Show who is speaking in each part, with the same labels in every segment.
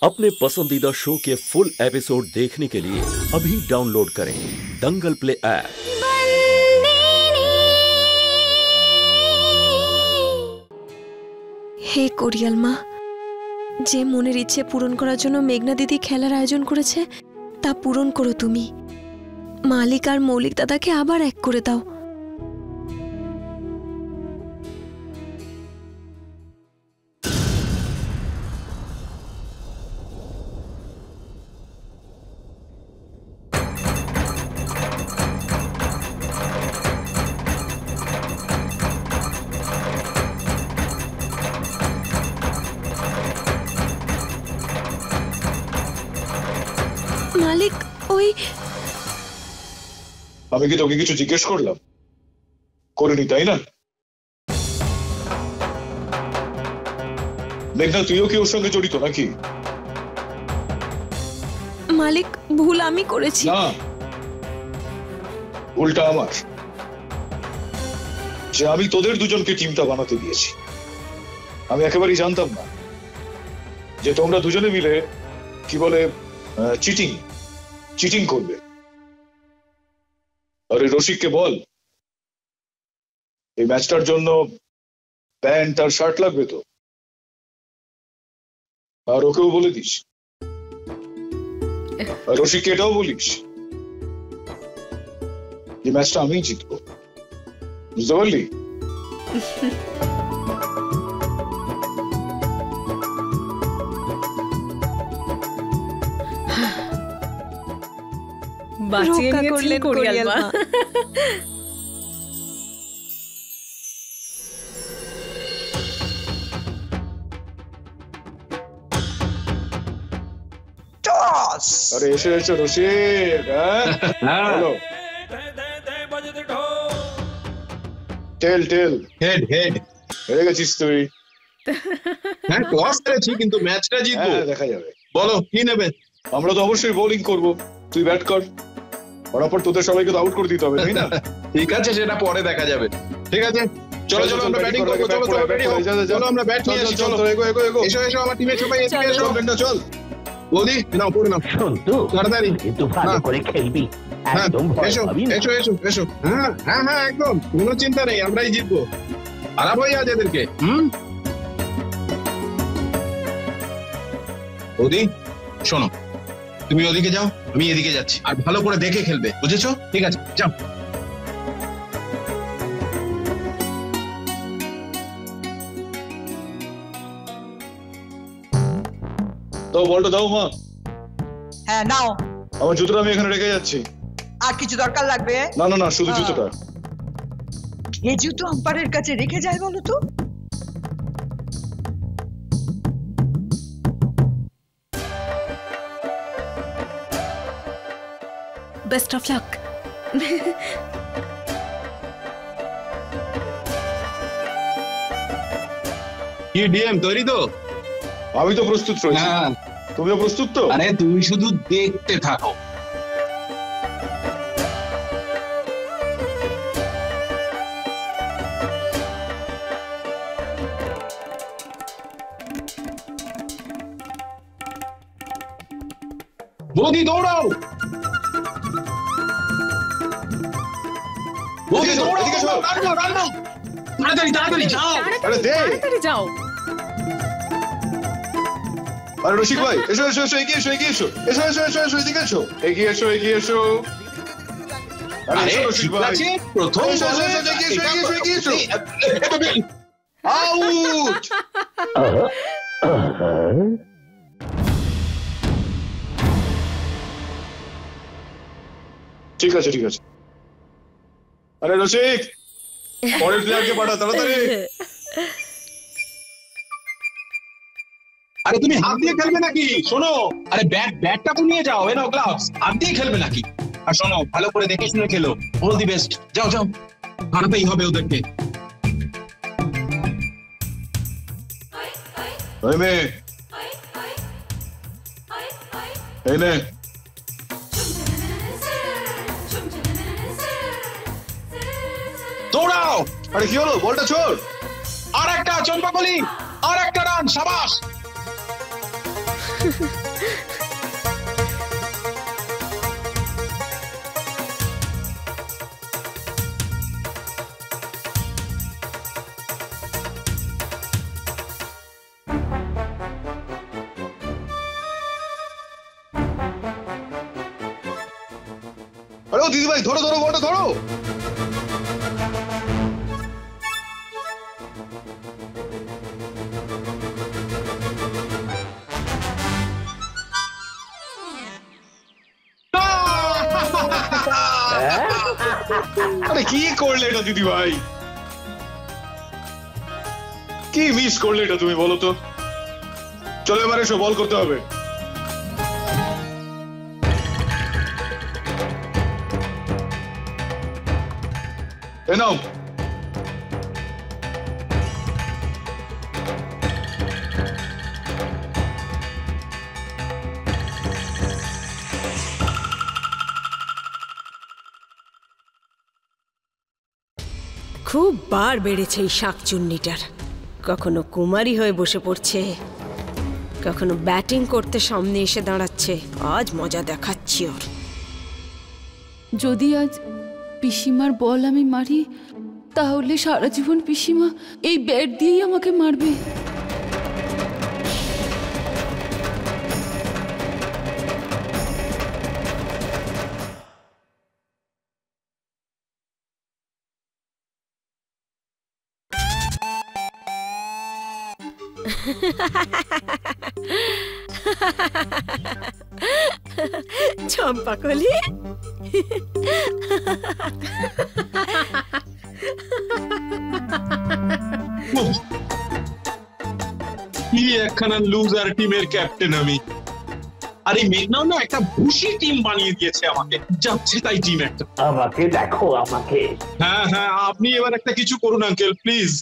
Speaker 1: अपने पसंदीदा शो के फुल एपिसोड देखने के लिए अभी डाउनलोड करें दंगल प्ले ऐप।
Speaker 2: हे कोरियल मा, जे মনের ইচ্ছে পূরণ করার জন্য মেঘনা দিদি খেলার আয়োজন করেছে তা পূরণ করো তুমি। মালিক আর মৌলিক দাদাকে আবার এক করে দাও। মালিক ওই
Speaker 3: আমি কি তোকে কিছু জিজ্ঞেস করলাম? করিনি তাই না? মেঘনা তুইও কি ওর সঙ্গে জড়িত নাকি?
Speaker 2: মালিক ভুল আমি করেছি।
Speaker 3: না, ভুলটা আমার, যে আমি তোদের দুজনকে টিমটা বানাতে দিয়েছি। আমি একেবারেই জানতাম না যে তোমরা দুজনে মিলে কি বলে চিটিং করবে। আরে রসিককে বল, এই ম্যাচটার জন্য প্যান্ট আর শার্ট লাগবে তো, আর ওকেও বলে দিস, আর রসিককে এটাও বলিস যে ম্যাচটা আমিই জিতবো, বুঝতে পারলি?
Speaker 2: বাঁচিয়ে নিয়েছিলেন কোরিয়াল মা।
Speaker 3: আরে এসে এসে রসিক, বলো। টেল
Speaker 4: হেড
Speaker 3: হেরে গেছিস তুই।
Speaker 4: হ্যাঁ টস করেছি কিন্তু ম্যাচটা জিতবো,
Speaker 3: দেখা যাবে।
Speaker 4: বলো কি নেবে?
Speaker 3: আমরা তো অবশ্যই বোলিং করব, তুই ব্যাট কর, পরাপর তোদের সবাইকে তো আউট করে দিতে হবে, তাই না?
Speaker 4: ঠিক আছে, সেটা পরে দেখা যাবে। ঠিক আছে, চলো আমরা ব্যাটিং করব। চলো রেডি হও, চলো আমরা ব্যাট নিয়ে আসি। চলো এগো এসো আমার টিমের সবাই এসে এসো। চল বলি নাও, পড়ে নাও। সন্তু তাড়াতাড়ি কিন্তু ভালো করে খেলবি, একদম ভয় পাবি না। এসো। হ্যাঁ একদম কোনো চিন্তা নেই, আমরাই জিতবো। আরাম হয়ে আজ এদেরকে। বৌদি শোনো, তুমি ওদিকে যাও, আমি এদিকে যাচ্ছি, আর ভালো করে দেখে খেলবে, বুঝেছো? ঠিক আছে, যাও।
Speaker 3: তো বলটা দাও মা।
Speaker 5: হ্যাঁ নাও।
Speaker 3: আমার জুতোটা আমি এখানে রেখে যাচ্ছি।
Speaker 5: আর কিছু দরকার লাগবে?
Speaker 3: না, শুধু জুতোটা।
Speaker 5: এই জুতো আম্পায়ারের কাছে রেখে যায় বলো তো?
Speaker 2: Best of luck.
Speaker 4: কি ডিএম তৈরি তো?
Speaker 3: আমি তো প্রস্তুত রয়েছি।
Speaker 4: হ্যাঁ
Speaker 3: তুমিও প্রস্তুত তো?
Speaker 4: আরে তুমি শুধু দেখতে থাকো। বৌদি দৌড়াও, বৌদি দৌড়াও, তাড়াতাড়ি যাও।
Speaker 2: তাড়াতাড়ি যাও।
Speaker 3: আরে রসিক ভাই, এসো এগিয়ে এসো, এদিকে এসো, এগিয়ে এসো। আরে রসিক ভাই,
Speaker 4: প্রথম
Speaker 3: এগিয়ে এসো। আউট। ঠিক আছে। আরে রসিক, পরের প্লেয়ারকে পাঠা তাড়াতাড়ি।
Speaker 4: আরে তুমি হাত দিয়ে খেলবে নাকি? শোনো, আরে ব্যাটটা তো নিয়ে যাও, এনো গ্লাভস। হাত দিয়ে খেলবে নাকি? আর শোনো, ভালো করে দেখে শুনে খেলো। All the best. যাও হারাতেই হবে ওদেরকে।
Speaker 3: এই নে।
Speaker 4: দৌড়াও।
Speaker 3: আরে কি হলো? বলটা ছোড়।
Speaker 4: আর একটা চম্পাকলি, আর একটা রান, শাবাশ।
Speaker 3: আরে ও দিদি ভাই, ধরো ধরো বলটা ধরো। আরে কি করলে এটা দিদি ভাই, কি মিস করলে এটা তুমি বলো তো। চলো এবার এসো, বল করতে হবে। এ নাও।
Speaker 6: খুব বার বেড়েছে এই শাকচুন্নিটার। কখনো কুমারী হয়ে বসে পড়ছে, কখনো ব্যাটিং করতে সামনে এসে দাঁড়াচ্ছে। আজ মজা দেখাচ্ছি ওর।
Speaker 7: যদি আজ পিসিমার বল আমি মারি, তাহলে সারা জীবন পিসিমা এই ব্যাট দিয়েই আমাকে মারবে।
Speaker 6: চম্পাকলি,
Speaker 4: কি একখানা লুজার টিমের ক্যাপ্টেন আমি। আর এই মেঘনাও না একটা ভুসি টিম বানিয়ে দিয়েছে আমাকে, যাচ্ছে তাই টিম একটা।
Speaker 8: আমাকে দেখো, আমাকে।
Speaker 4: হ্যাঁ হ্যাঁ, আপনি এবার একটা কিছু করুন আঙ্কেল, প্লিজ।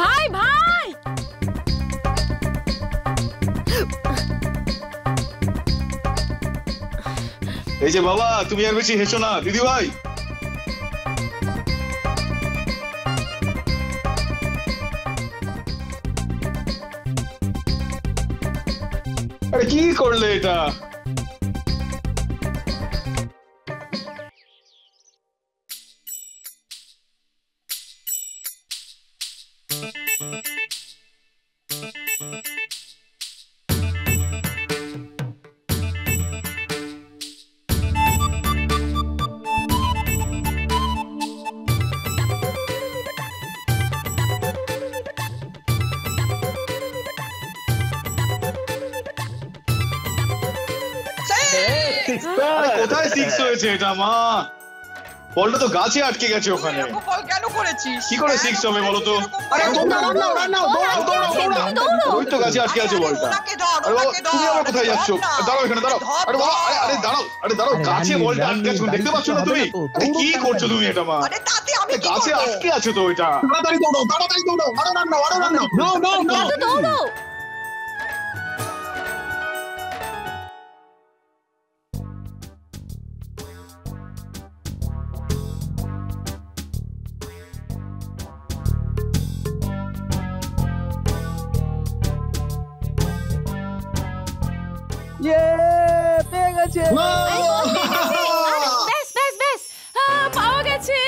Speaker 6: ভাই ভাই,
Speaker 3: এই যে বাবা, তুমি আর বেশি হেসো না দিদি ভাই। আরে কি করলে এটা? কোথায় সিক্স হয়েছে এটা মা? বলটা তো গাছে আটকে গেছে ওখানে।
Speaker 5: কেন করেছিস?
Speaker 3: কি করে সিক্স হবে বলো তো? ওই তো গাছে আটকে আছে বলটা। আরে বাবা, তুমি আবার কোথায় যাচ্ছ? দাঁড়াও এখানে, দাঁড়াও। আরে বাবা, আরে দাঁড়াও, আরে দাঁড়াও, গাছে বলটা আটকে আছে, দেখতে পাচ্ছ না তুমি? আরে কি করছো তুমি এটা মা? গাছে আটকে আছে তো এটা।
Speaker 4: তাড়াতাড়ি দৌড়ো, তাড়াতাড়ি দৌড়ো, আরো রান্না, আরো রান্না। নো নো নো,
Speaker 6: দৌড়ো।
Speaker 8: পেয়ে গেছে।
Speaker 7: বেশ বেশ বেশ, পাওয়া গেছে।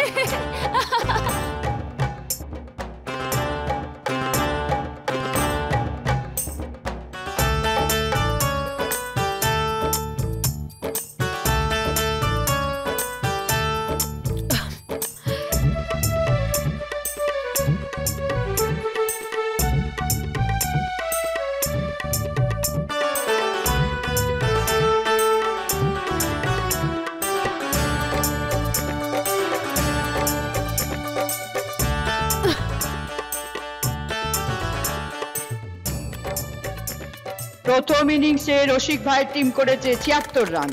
Speaker 5: প্রথম ইনিংসে রসিক ভাইয়ের টিম করেছে ৭৬ রান।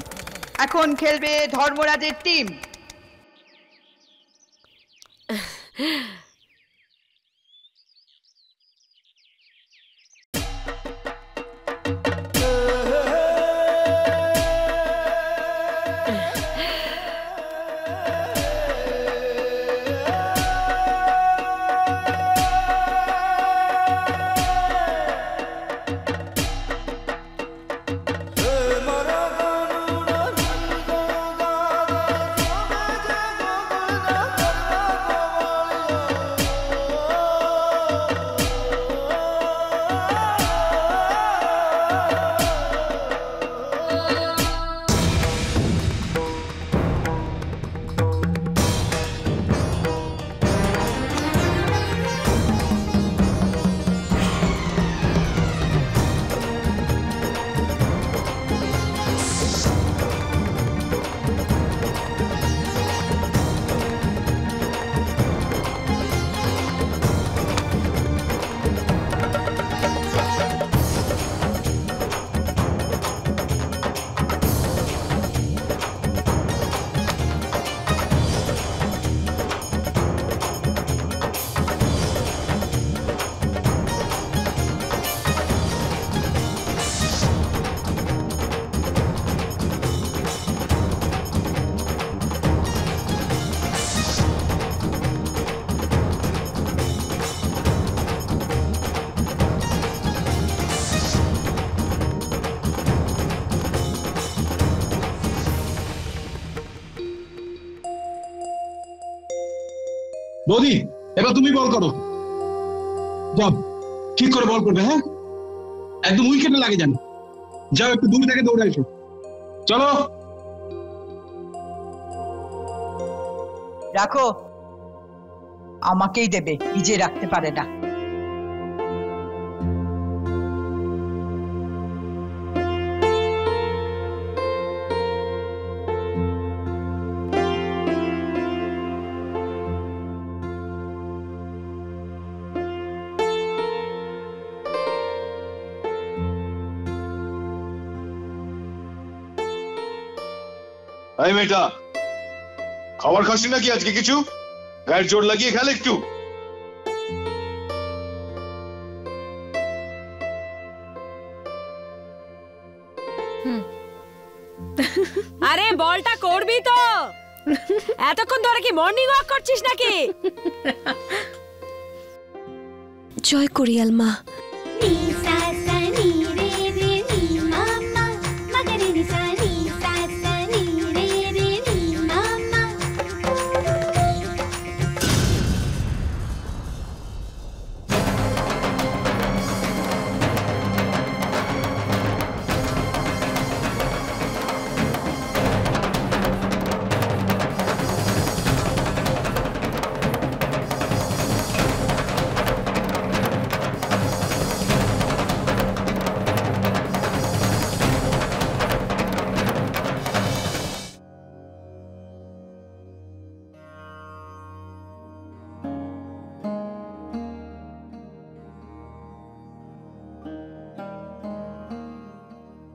Speaker 5: এখন খেলবে ধর্মরাজের টিম।
Speaker 4: বৌদি, এবার তুমি বল করো। যাও, ঠিক করে বল করবে। হ্যাঁ, একদম উইকেটে লাগে যান। যাও, একটু দূর থেকে দৌড়ে এসো। চলো।
Speaker 5: রাখো, আমাকেই দেবে, নিজে রাখতে পারে না।
Speaker 3: এই মেয়েটা, খাবার খাসনি নাকি আজকে? কিছু গায়ের জোর লাগিয়ে খেলে একটু।
Speaker 6: আরে বলটা করবি তো? এতক্ষণ ধরে কি মর্নিং ওয়াক করছিস নাকি?
Speaker 2: জয় করিয়াল মা।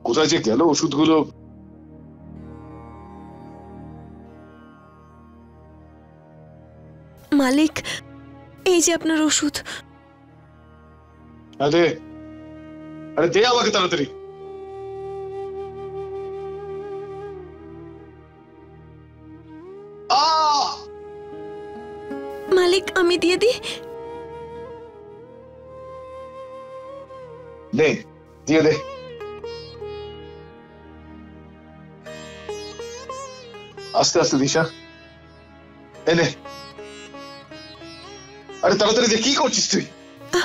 Speaker 3: কোথায় যে গেল ওষুধগুলো?
Speaker 2: মালিক, এই যে আপনার ওষুধ।
Speaker 3: আরে আরে দে আমাকে তাড়াতাড়ি।
Speaker 2: মালিক, আমি দিয়ে দিই?
Speaker 3: দে, দিয়ে দে। আস্তে আস্তে দিশা, এনে। আরে তাড়াতাড়ি দে, কি করছিস তুই?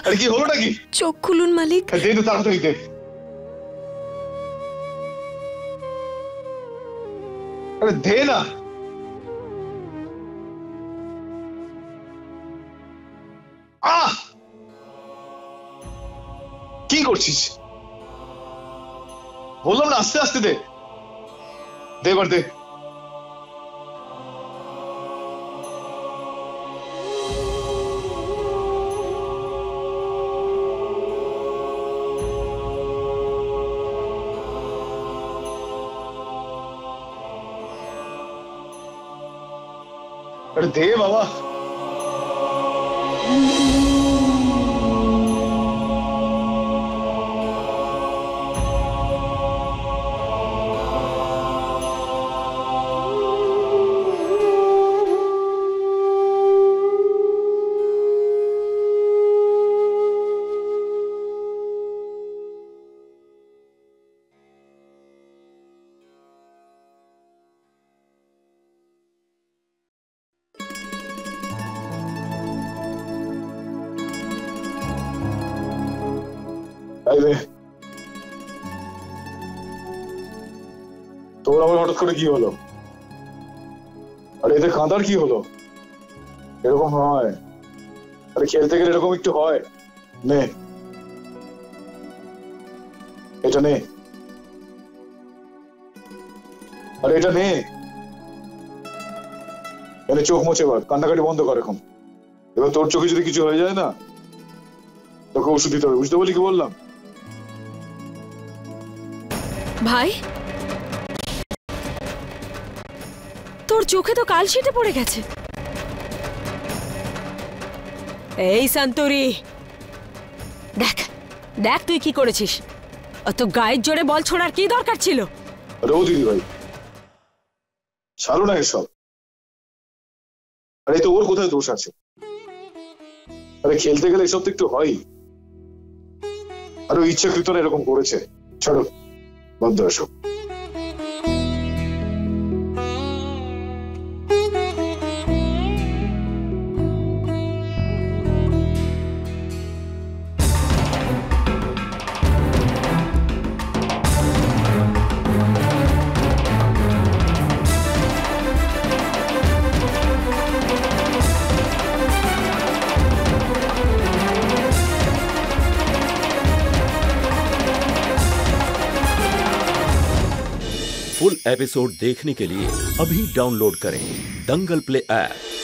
Speaker 3: আরে কি হলো নাকি?
Speaker 2: চোখ খুলুন মালিক।
Speaker 3: দে তো তাড়াতাড়ি দে। আরে দে না। কি করছিস? বললাম না আস্তে আস্তে দে। দে এবার দে। अरे दे बाबा। তোর আবার হঠাৎ করে কি হলো? আরে এতে কাঁদার কি হলো? এরকম হয়, আরে খেলতে গেলে এরকম একটু হয়। নে এটা নে, আরে এটা নে, এনে চোখ মুছে বার, কান্নাকাটি বন্ধ কর এখন। এবার তোর চোখে যদি কিছু হয়ে যায় না, তোকে ওষুধ দিতে হবে, বুঝতে পারলি কি বললাম?
Speaker 6: ভাই, তোর চোখে তো কালশিটে পড়ে গেছে। এই সন্তরি, দেখ দেখ তুই কি করেছিস। অত গায়ের জোরে বল ছোড়ার কি দরকার ছিল?
Speaker 3: রো দিদি ভাই, ছাড়ো না এসব। আরে তো ওর কোথায় দোষ আছে? আরে খেলতে গেলে এসব তো একটু হয়। আর ও ইচ্ছাকৃত না এরকম করেছে। ছাড়ো, বন্ধ এসব।
Speaker 1: फुल एपिसोड देखने के लिए अभी डाउनलोड करें दंगल प्ले ऐप।